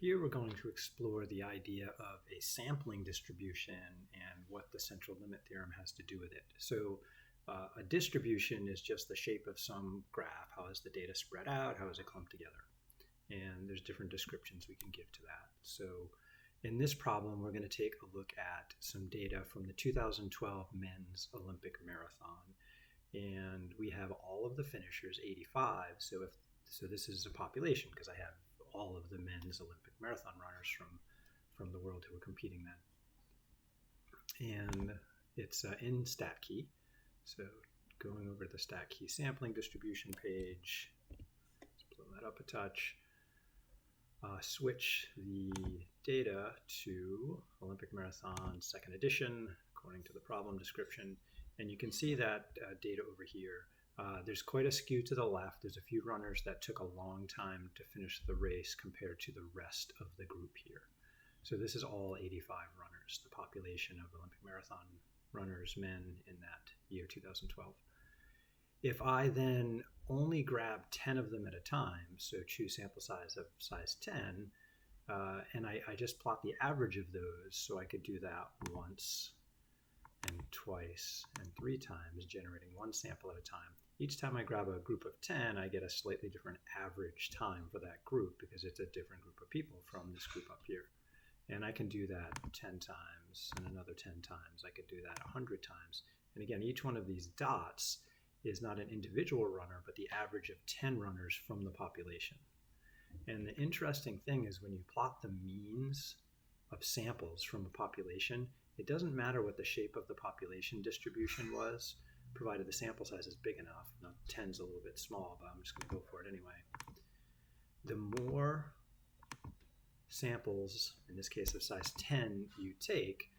Here we're going to explore the idea of a sampling distribution and what the central limit theorem has to do with it. So a distribution is just the shape of some graph. How is the data spread out? How is it clumped together? And there's different descriptions we can give to that. So in this problem, we're going to take a look at some data from the 2012 men's Olympic marathon. And we have all of the finishers, 85. So this is a population because I have all of the men's Olympic marathon runners from the world who are competing then. And it's in StatKey. So going over to the StatKey sampling distribution page, let's blow that up a touch. Switch the data to Olympic Marathon second edition according to the problem description. And you can see that data over here. There's quite a skew to the left. There's a few runners that took a long time to finish the race compared to the rest of the group here. So this is all 85 runners, the population of Olympic marathon runners, men in that year 2012. If I then only grab 10 of them at a time, so choose sample size of size 10, and I just plot the average of those, so I could do that once and twice and 3 times, generating one sample at a time. Each time I grab a group of 10, I get a slightly different average time for that group because it's a different group of people from this group up here. And I can do that 10 times and another 10 times. I could do that 100 times. And again, each one of these dots is not an individual runner, but the average of 10 runners from the population. And the interesting thing is when you plot the means of samples from a population, it doesn't matter what the shape of the population distribution was, provided the sample size is big enough. Now 10's a little bit small, but I'm just going to go for it anyway. The more samples, in this case of size 10, you take,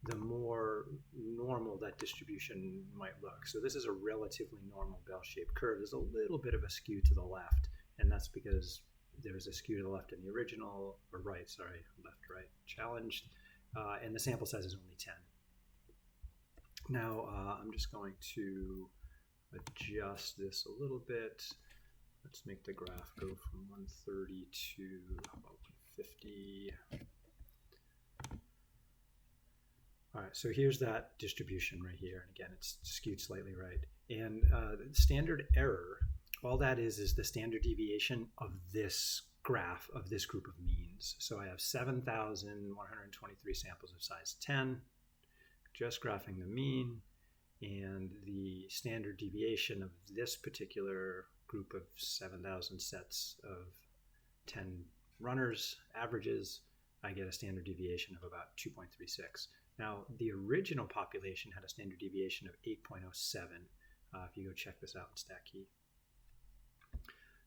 the more normal that distribution might look. So this is a relatively normal bell-shaped curve. There's a little bit of a skew to the left, and that's because there was a skew to the left in the original, or right, sorry, left, right, challenged, and the sample size is only 10. Now I'm just going to adjust this a little bit. Let's make the graph go from 130 to about 150. All right, so here's that distribution right here. And again, it's skewed slightly right. And standard error, all that is the standard deviation of this graph of this group of means. So I have 7,123 samples of size 10, just graphing the mean, and the standard deviation of this particular group of 7,000 sets of 10 runners, averages, I get a standard deviation of about 2.36. Now, the original population had a standard deviation of 8.07. If you go check this out in StatKey.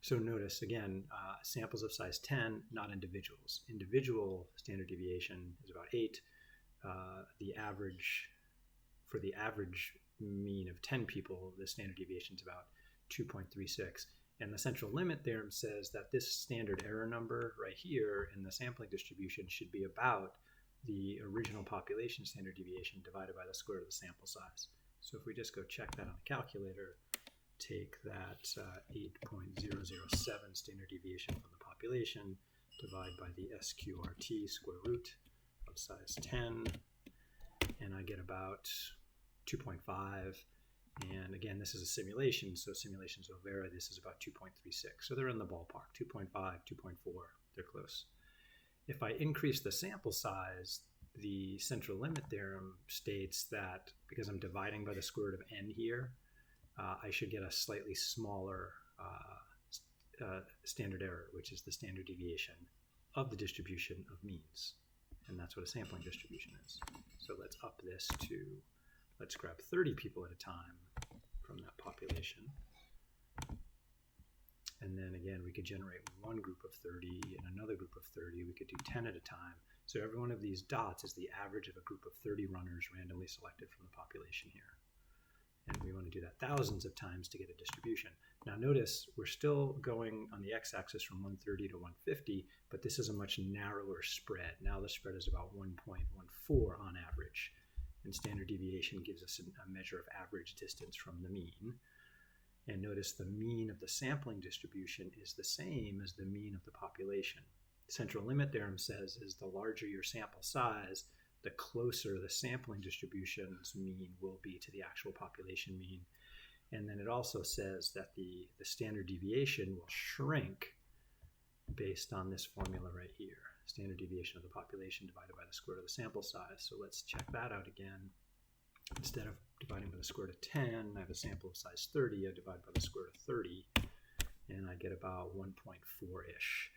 So notice, again, samples of size 10, not individuals. Individual standard deviation is about 8. The average, for the average mean of 10 people, the standard deviation is about 2.36. And the central limit theorem says that this standard error number right here in the sampling distribution should be about the original population standard deviation divided by the square root of the sample size. So if we just go check that on the calculator, take that 8.007 standard deviation from the population, divide by the SQRT square root of size 10, and I get about 2.5. And again, this is a simulation, so simulations will vary. This is about 2.36. So they're in the ballpark, 2.5, 2.4, they're close. If I increase the sample size, the central limit theorem states that because I'm dividing by the square root of n here, I should get a slightly smaller standard error, which is the standard deviation of the distribution of means. And that's what a sampling distribution is. So let's up this to, let's grab 30 people at a time from that population. And then again, we could generate one group of 30 and another group of 30. We could do 10 at a time. So every one of these dots is the average of a group of 30 runners randomly selected from the population here. And we want to do that thousands of times to get a distribution. Now notice we're still going on the x-axis from 130 to 150, but this is a much narrower spread. Now the spread is about 1.14 on average. And standard deviation gives us a measure of average distance from the mean. And notice the mean of the sampling distribution is the same as the mean of the population. central limit theorem says is the larger your sample size, the closer the sampling distribution's mean will be to the actual population mean. And then it also says that the standard deviation will shrink based on this formula right here. Standard deviation of the population divided by the square root of the sample size. So let's check that out again. Instead of dividing by the square root of 10, I have a sample of size 30. I divide by the square root of 30, and I get about 1.4-ish.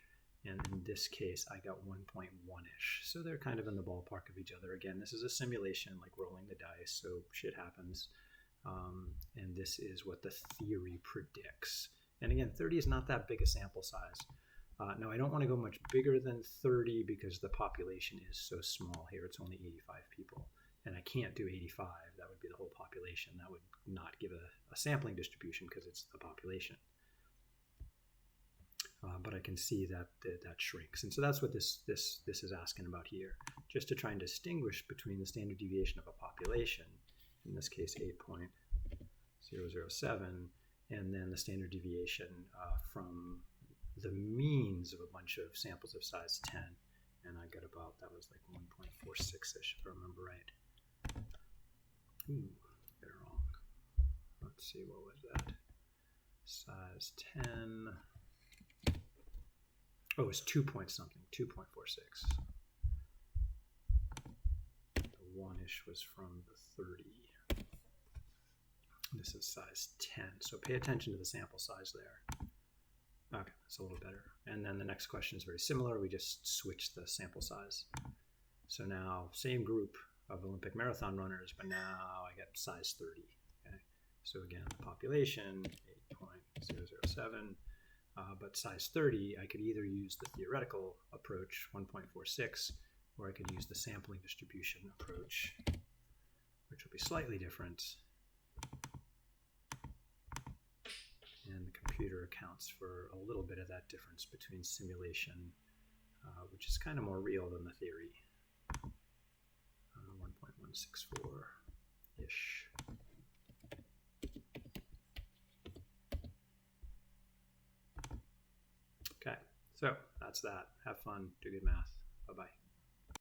And in this case, I got 1.1-ish. So they're kind of in the ballpark of each other. Again, this is a simulation, like rolling the dice, so shit happens. And this is what the theory predicts. And again, 30 is not that big a sample size. Now, I don't want to go much bigger than 30 because the population is so small here. It's only 85 people. And I can't do 85. That would be the whole population. That would not give a sampling distribution because it's the population. But I can see that that shrinks. And so that's what this is asking about here. Just to try and distinguish between the standard deviation of a population, in this case 8.007, and then the standard deviation from the means of a bunch of samples of size 10. And I got about, that was like 1.46-ish if I remember right. Ooh, got it wrong. Let's see, what was that? Size 10. Oh, it was 2 point something, 2.46. The 1-ish was from the 30. This is size 10. So pay attention to the sample size there. Okay, that's a little better. And then the next question is very similar. We just switch the sample size. So now, same group of Olympic marathon runners, but now I get size 30. Okay, so again, the population 8.007, but size 30, I could either use the theoretical approach 1.46, or I could use the sampling distribution approach, which will be slightly different. And the computer accounts for a little bit of that difference between simulation, which is kind of more real than the theory. 1.164-ish. Okay, so that's that. Have fun, do good math. Bye-bye.